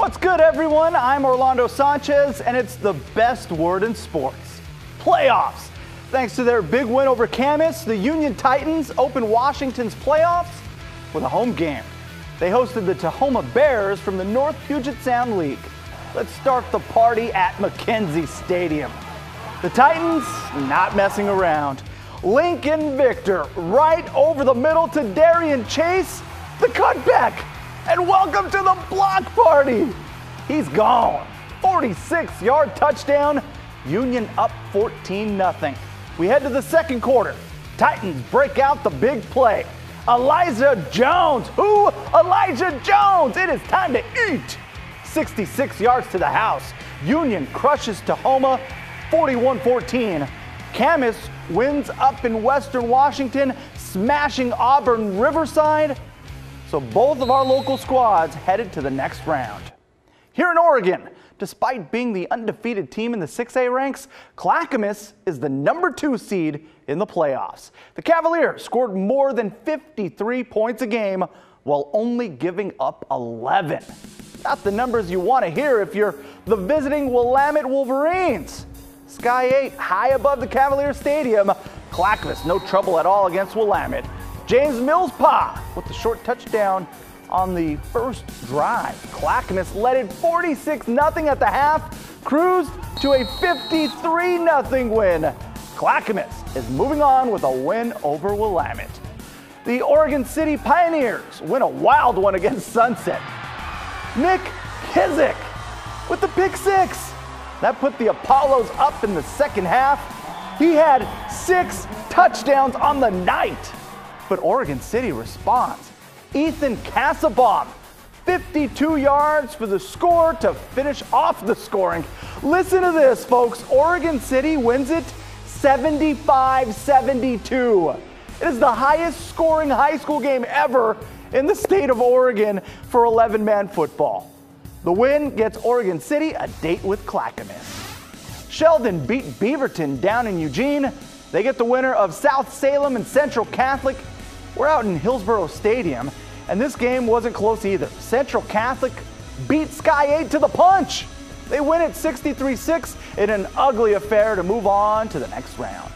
What's good, everyone? I'm Orlando Sanchez, and it's the best word in sports: playoffs. Thanks to their big win over Clackamas, the Union Titans opened Washington's playoffs with a home game. They hosted the Tahoma Bears from the North Puget Sound League. Let's start the party at McKenzie Stadium. The Titans not messing around. Lincoln Victor right over the middle to Darian Chase, the cutback, and welcome to the block party. He's gone. 46-yard touchdown. Union up 14-0. We head to the second quarter. Titans break out the big play. Elijah Jones. Who? Elijah Jones. It is time to eat. 66 yards to the house. Union crushes Tahoma 41-14. Clackamas wins up in Western Washington, smashing Auburn Riverside. So both of our local squads headed to the next round. Here in Oregon, despite being the undefeated team in the 6A ranks, Clackamas is the #2 seed in the playoffs. The Cavaliers scored more than 53 points a game while only giving up 11. Not the numbers you want to hear if you're the visiting Willamette Wolverines. Sky 8 high above the Cavalier Stadium. Clackamas no trouble at all against Willamette. James Millspaw with the short touchdown on the first drive. Clackamas led it 46-0 at the half, cruised to a 53-0 win. Clackamas is moving on with a win over Willamette. The Oregon City Pioneers win a wild one against Sunset. Nick Kizik with the pick six. That put the Apollos up in the second half. He had 6 touchdowns on the night. But Oregon City responds. Ethan Cassabaum, 52 yards for the score to finish off the scoring. Listen to this, folks. Oregon City wins it 75-72. It is the highest scoring high school game ever in the state of Oregon for 11-man football. The win gets Oregon City a date with Clackamas. Sheldon beat Beaverton down in Eugene. They get the winner of South Salem and Central Catholic. We're out in Hillsborough Stadium, and this game wasn't close either. Central Catholic beat Sky 8 to the punch. They win it 63-6 in an ugly affair to move on to the next round.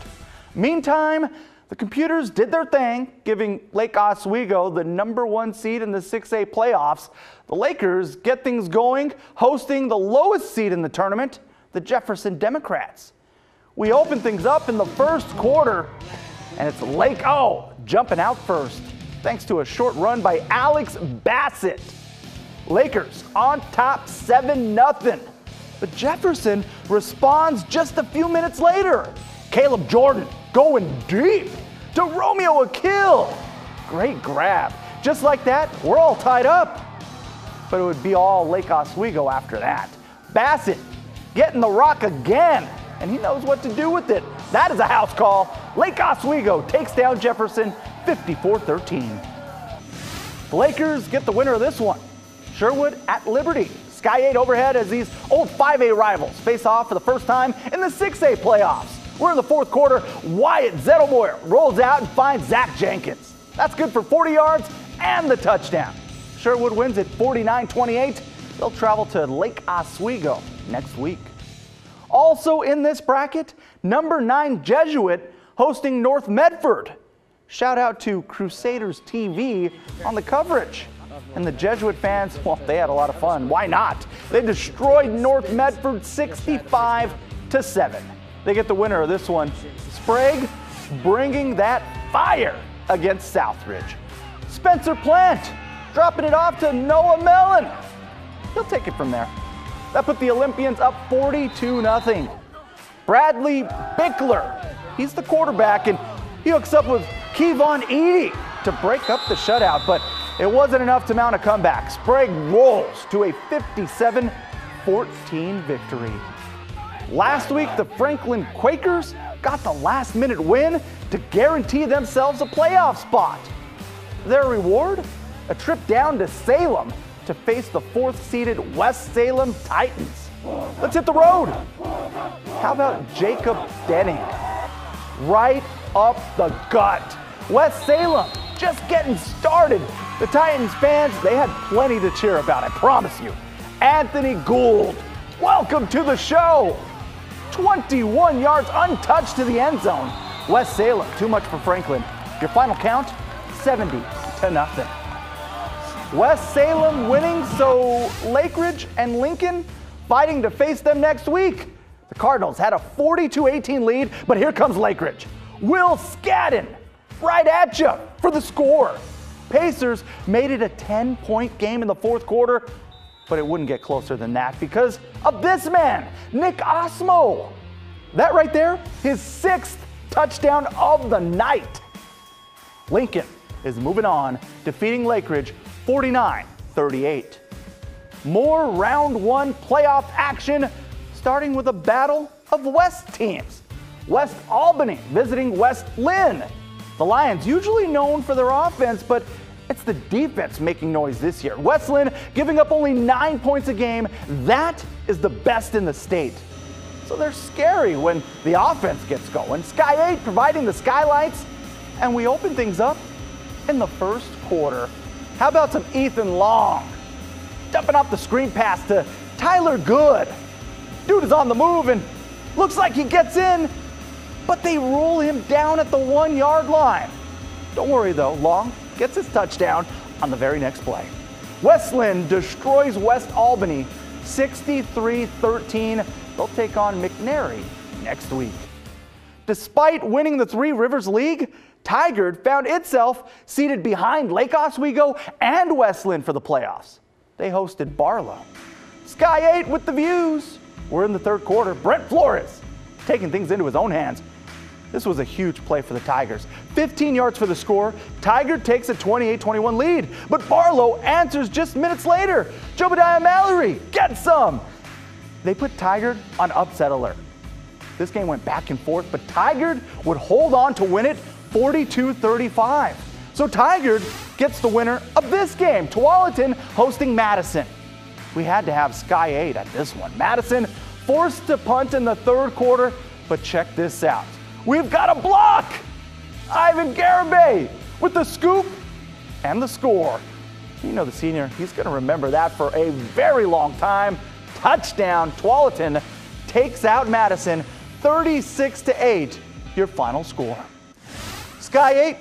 Meantime, the computers did their thing, giving Lake Oswego the #1 seed in the 6A playoffs. The Lakers get things going, hosting the lowest seed in the tournament, the Jefferson Democrats. We open things up in the first quarter, and it's Lake O jumping out first, thanks to a short run by Alex Bassett. Lakers on top 7-0. But Jefferson responds just a few minutes later. Caleb Jordan going deep to Romeo Akil. Great grab. Just like that, we're all tied up. But it would be all Lake Oswego after that. Bassett getting the rock again, and he knows what to do with it. That is a house call. Lake Oswego takes down Jefferson 54-13. The Lakers get the winner of this one. Sherwood at Liberty. Sky 8 overhead as these old 5A rivals face off for the first time in the 6A playoffs. We're in the fourth quarter. Wyatt Zettelmoyer rolls out and finds Zach Jenkins. That's good for 40 yards and the touchdown. Sherwood wins at 49-28. They'll travel to Lake Oswego next week. Also in this bracket, #9 Jesuit hosting North Medford. Shout out to Crusaders TV on the coverage. And the Jesuit fans, well, they had a lot of fun. Why not? They destroyed North Medford 65-7. They get the winner of this one. Sprague bringing that fire against Southridge. Spencer Plant dropping it off to Noah Mellon. He'll take it from there. That put the Olympians up 42-0. Bradley Bickler, he's the quarterback, and he hooks up with Kevon Edie to break up the shutout, but it wasn't enough to mount a comeback. Sprague rolls to a 57-14 victory. Last week, the Franklin Quakers got the last-minute win to guarantee themselves a playoff spot. Their reward? A trip down to Salem to face the 4th-seeded West Salem Titans. Let's hit the road. How about Jacob Denning? Right up the gut. West Salem just getting started. The Titans fans, they had plenty to cheer about, I promise you. Anthony Gould. Welcome to the show. 21 yards untouched to the end zone. West Salem, too much for Franklin. Your final count, 70-0. West Salem winning, so Lakeridge and Lincoln fighting to face them next week. The Cardinals had a 42-18 lead, but here comes Lakeridge. Will Scadden right at you for the score. Pacers made it a 10-point game in the fourth quarter, but it wouldn't get closer than that because of this man, Nick Osmo. That right there, his 6th touchdown of the night. Lincoln is moving on, defeating Lakeridge 49-38. More round one playoff action, starting with a battle of West teams. West Albany visiting West Linn. The Lions, usually known for their offense, but it's the defense making noise this year. West Linn giving up only 9 points a game. That is the best in the state. So they're scary when the offense gets going. Sky 8 providing the skylights, and we open things up in the first quarter. How about some Ethan Long? Dumping off the screen pass to Tyler Good. Dude is on the move and looks like he gets in, but they roll him down at the 1-yard line. Don't worry though, Long gets his touchdown on the very next play. West Linn destroys West Albany 63-13. They'll take on McNary next week. Despite winning the Three Rivers League, Tigard found itself seated behind Lake Oswego and West Linn for the playoffs. They hosted Barlow. Sky 8 with the views. We're in the third quarter. Brent Flores taking things into his own hands. This was a huge play for the Tigers. 15 yards for the score. Tigard takes a 28-21 lead, but Barlow answers just minutes later. Jobadiah Mallory gets some. They put Tigard on upset alert. This game went back and forth, but Tigard would hold on to win it 42-35. So Tigard gets the winner of this game. Tualatin hosting Madison. We had to have Sky 8 at this one. Madison forced to punt in the third quarter, but check this out. We've got a block! Ivan Garibay with the scoop and the score. You know the senior, he's going to remember that for a very long time. Touchdown, Tualatin takes out Madison 36-8, your final score. Sky 8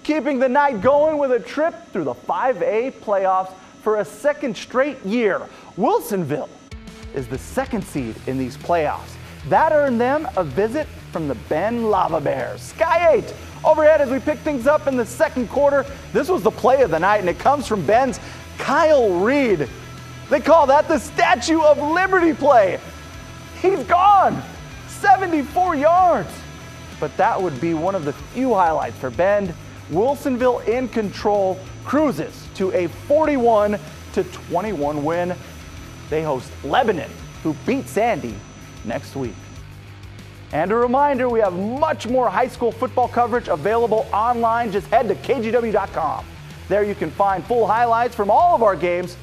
keeping the night going with a trip through the 5A playoffs for a second straight year. Wilsonville is the second seed in these playoffs. That earned them a visit from the Ben Lava Bears. Sky 8 overhead as we pick things up in the second quarter. This was the play of the night, and it comes from Ben's Kyle Reed. They call that the Statue of Liberty play. He's gone, 74 yards. But that would be one of the few highlights for Bend. Wilsonville in control, cruises to a 41-21 win. They host Lebanon, who beat Sandy next week. And a reminder, we have much more high school football coverage available online. Just head to kgw.com. There you can find full highlights from all of our games